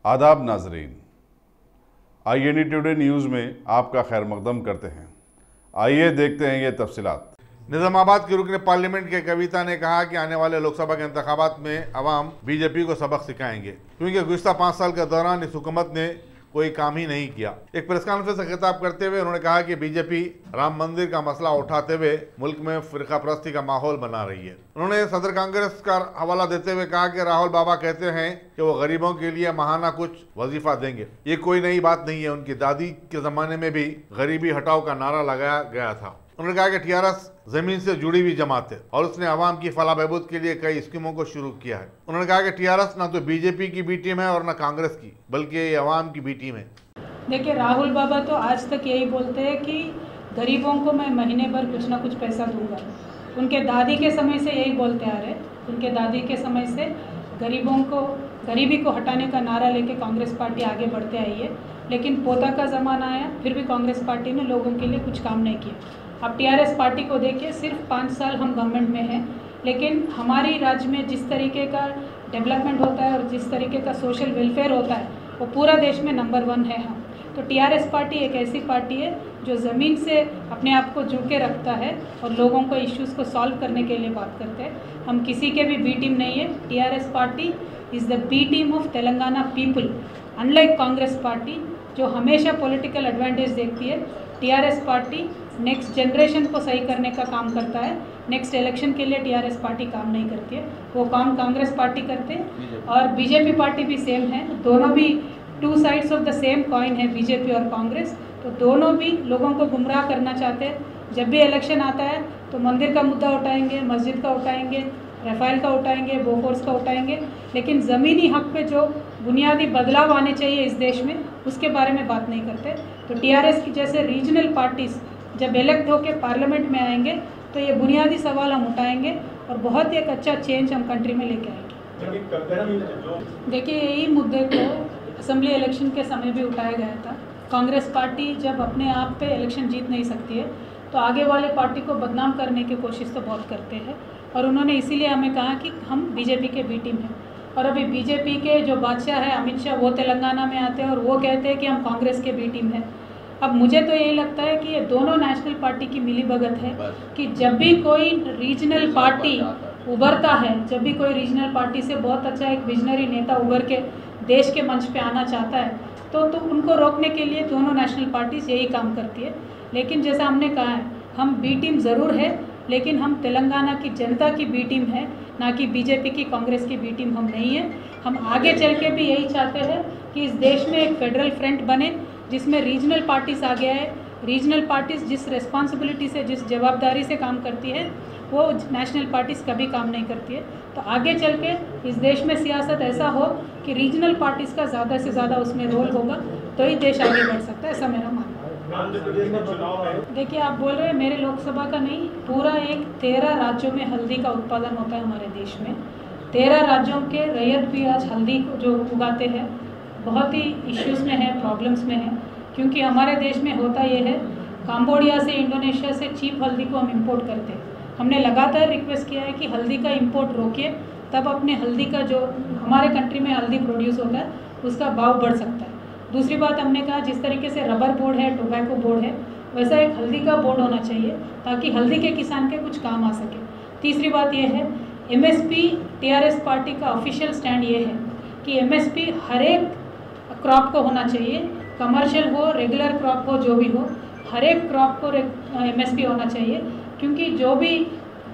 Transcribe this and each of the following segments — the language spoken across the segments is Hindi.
आदाब नाजरीन, INE टुडे न्यूज़ में आपका खैर मकदम करते हैं। आइए देखते हैं ये तफसीलात। निजामाबाद के रुकन पार्लियामेंट के कविता ने कहा कि आने वाले लोकसभा के इंतखाबात में अवाम बीजेपी को सबक सिखाएंगे, क्योंकि गुज़श्ता 5 साल के दौरान इस हुकूमत ने कोई काम ही नहीं किया। एक प्रेस कॉन्फ्रेंस से खिताब करते हुए उन्होंने कहा कि बीजेपी राम मंदिर का मसला उठाते हुए मुल्क में फिरका परस्ती का माहौल बना रही है। उन्होंने सदर कांग्रेस का हवाला देते हुए कहा कि राहुल बाबा कहते हैं कि वो गरीबों के लिए महाना कुछ वजीफा देंगे। ये कोई नई बात नहीं है, उनकी दादी के ज़माने में भी गरीबी हटाओ का नारा लगाया गया था। उन्होंने कहा कि TRS जमीन से जुड़ी हुई जमात है और उसने आवाम की फलाह बहबूद के लिए कई स्कीमों को शुरू किया है। उन्होंने कहा कि TRS ना तो बीजेपी की बी टीम है और न कांग्रेस की, बल्कि ये आवाम की बी टीम है। देखिए, राहुल बाबा तो आज तक यही बोलते हैं कि गरीबों को मैं महीने भर कुछ ना कुछ पैसा दूंगा। उनके दादी के समय से यही बोलते आ रहे। उनके दादी के समय से गरीबी को हटाने का नारा लेके कांग्रेस पार्टी आगे बढ़ते आई है, लेकिन पोता का ज़माना आया फिर भी कांग्रेस पार्टी ने लोगों के लिए कुछ काम नहीं किया। अब TRS पार्टी को देखिए, सिर्फ 5 साल हम गवर्नमेंट में हैं, लेकिन हमारी राज्य में जिस तरीके का डेवलपमेंट होता है और जिस तरीके का सोशल वेलफेयर होता है वो पूरा देश में नंबर 1 है हम। तो TRS पार्टी एक ऐसी पार्टी है जो ज़मीन से अपने आप को जुड़ के रखता है और लोगों को इश्यूज़ को सॉल्व करने के लिए बात करते हैं। हम किसी के भी बी टीम नहीं है। TRS party is the B team of Telangana people, unlike Congress party जो हमेशा पॉलिटिकल एडवांटेज देखती है। TRS पार्टी नेक्स्ट जनरेशन को सही करने का काम करता है। नेक्स्ट इलेक्शन के लिए TRS पार्टी काम नहीं करती है, वो काम कांग्रेस पार्टी करते हैं। और बीजेपी पार्टी भी सेम है, दोनों भी 2 sides of the same coin है, बीजेपी और कांग्रेस। तो दोनों भी लोगों को गुमराह करना चाहते हैं। जब भी इलेक्शन आता है तो मंदिर का मुद्दा उठाएंगे, मस्जिद का उठाएंगे, राफेल का उठाएंगे, बोफोर्स का उठाएंगे, लेकिन ज़मीनी हक पे जो बुनियादी बदलाव आने चाहिए इस देश में उसके बारे में बात नहीं करते। तो TRS की जैसे रीजनल पार्टीज़ जब इलेक्ट होकर पार्लियामेंट में आएंगे तो ये बुनियादी सवाल हम उठाएंगे और बहुत ही एक अच्छा चेंज हम कंट्री में लेके आएंगे। देखिए, यही मुद्दे को असेंबली इलेक्शन के समय भी उठाया गया था। कांग्रेस पार्टी जब अपने आप पे इलेक्शन जीत नहीं सकती है तो आगे वाले पार्टी को बदनाम करने की कोशिश तो बहुत करते हैं, और उन्होंने इसीलिए हमें कहा कि हम बीजेपी के बी टीम हैं। और अभी बीजेपी के जो बादशाह है अमित शाह, वो तेलंगाना में आते हैं और वो कहते हैं कि हम कांग्रेस के बी टीम हैं। अब मुझे तो यही लगता है कि ये दोनों नेशनल पार्टी की मिलीभगत है कि जब भी कोई रीजनल पार्टी उभरता है, जब भी कोई रीजनल पार्टी से बहुत अच्छा एक विजनरी नेता उभर के देश के मंच पे आना चाहता है तो उनको रोकने के लिए दोनों नेशनल पार्टीज यही काम करती है। लेकिन जैसा हमने कहा है, हम बी टीम ज़रूर है, लेकिन हम तेलंगाना की जनता की बी टीम है, ना कि बीजेपी की कांग्रेस की बी टीम हम नहीं है। हम आगे चल के भी यही चाहते हैं कि इस देश में एक फेडरल फ्रंट बने जिसमें रीजनल पार्टीज आ गया है। रीजनल पार्टीज जिस रिस्पॉन्सिबिलिटी से, जिस जवाबदारी से काम करती है वो नेशनल पार्टीज कभी काम नहीं करती है। तो आगे चल के इस देश में सियासत ऐसा हो कि रीजनल पार्टीज का ज़्यादा से ज़्यादा उसमें रोल होगा तो ही देश आगे बढ़ सकता है, ऐसा मेरा मानना है। देखिए, आप बोल रहे हैं मेरे लोकसभा का नहीं, पूरा एक 13 राज्यों में हल्दी का उत्पादन होता है हमारे देश में। 13 राज्यों के रैयत भी आज हल्दी को जो उगाते हैं बहुत ही इश्यूज़ में है, प्रॉब्लम्स में है, क्योंकि हमारे देश में होता ये है, काम्बोडिया से, इंडोनेशिया से चीप हल्दी को हम इंपोर्ट करते हैं। हमने लगातार रिक्वेस्ट किया है कि हल्दी का इंपोर्ट रोकिए, तब अपने हल्दी का जो हमारे कंट्री में हल्दी प्रोड्यूस होता है उसका भाव बढ़ सकता है। दूसरी बात हमने कहा, जिस तरीके से रबर बोर्ड है, टोबैको बोर्ड है, वैसा एक हल्दी का बोर्ड होना चाहिए ताकि हल्दी के किसान के कुछ काम आ सके। तीसरी बात यह है, MSP TRS पार्टी का ऑफिशियल स्टैंड ये है कि MSP हर एक क्रॉप को होना चाहिए, कमर्शियल हो, रेगुलर क्रॉप हो, जो भी हो, हर एक क्रॉप को MSP होना चाहिए, क्योंकि जो भी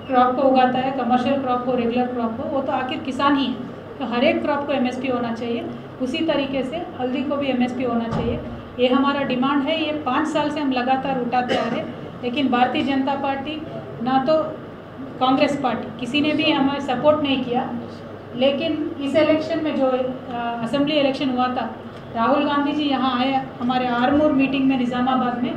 क्रॉप को उगाता है, कमर्शियल क्रॉप हो, रेगुलर क्रॉप हो, वो तो आखिर किसान ही है। तो हर एक क्रॉप को MSP होना चाहिए, उसी तरीके से हल्दी को भी MSP होना चाहिए। ये हमारा डिमांड है, ये 5 साल से हम लगातार उठाते आ रहे, लेकिन भारतीय जनता पार्टी ना तो कांग्रेस पार्टी किसी ने भी हमें सपोर्ट नहीं किया। लेकिन इस इलेक्शन में जो असेंबली इलेक्शन हुआ था, राहुल गांधी जी यहाँ आए हमारे आरमूर मीटिंग में निज़ामाबाद में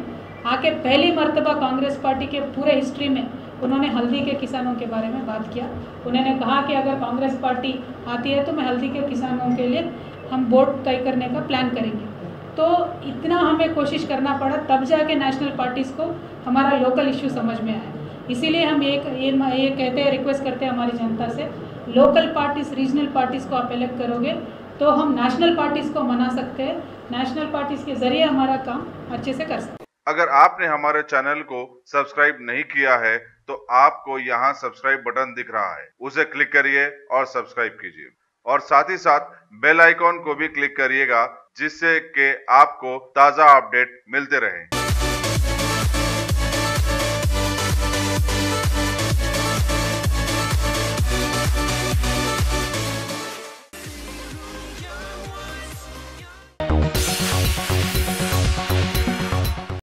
आके पहली मर्तबा कांग्रेस पार्टी के पूरे हिस्ट्री में उन्होंने हल्दी के किसानों के बारे में बात किया। उन्होंने कहा कि अगर कांग्रेस पार्टी आती है तो मैं हल्दी के किसानों के लिए हम बोर्ड तय करने का प्लान करेंगे। तो इतना हमें कोशिश करना पड़ा, तब जाके नेशनल पार्टीज़ को हमारा लोकल इश्यू समझ में आया। इसीलिए हम ये कहते हैं, रिक्वेस्ट करते हैं हमारी जनता से, लोकल पार्टीज़, रीजनल पार्टीज़ को आप इलेक्ट करोगे तो हम नेशनल पार्टीज़ को मना सकते हैं, नेशनल पार्टीज़ के ज़रिए हमारा काम अच्छे से कर सकते हैं। अगर आपने हमारे चैनल को सब्सक्राइब नहीं किया है तो आपको यहाँ सब्सक्राइब बटन दिख रहा है, उसे क्लिक करिए और सब्सक्राइब कीजिए और साथ ही साथ बेल आइकॉन को भी क्लिक करिएगा जिससे कि आपको ताज़ा अपडेट मिलते रहें।